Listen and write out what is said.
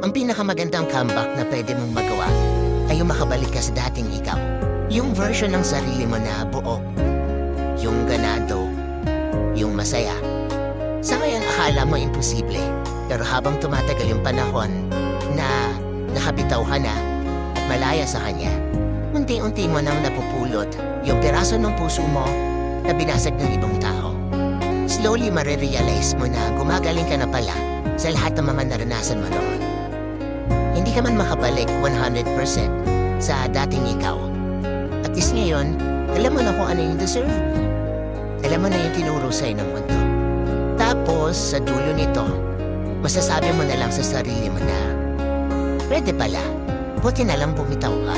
Ang pinakamagandang comeback na pwede mong magawa ay yung makabalik ka sa dating ikaw. Yung version ng sarili mo na buo, yung ganado, yung masaya. Sa ngayon akala mo imposible, pero habang tumatagal yung panahon na nakabitaw ka na at malaya sa kanya, unti-unti mo nang napupulot yung piraso ng puso mo na binasag ng ibang tao. Slowly marirealize mo na gumagaling ka na pala sa lahat ng mga naranasan mo noon. Hindi ka man makabalik 100% sa dating ikaw. At least ngayon, alam mo na kung ano yung deserve mo. Alam mo na yung tinuro sa'yo ng mundo. Tapos, sa dulo nito, masasabi mo na lang sa sarili mo na, pwede pala, buti na lang bumitaw ka.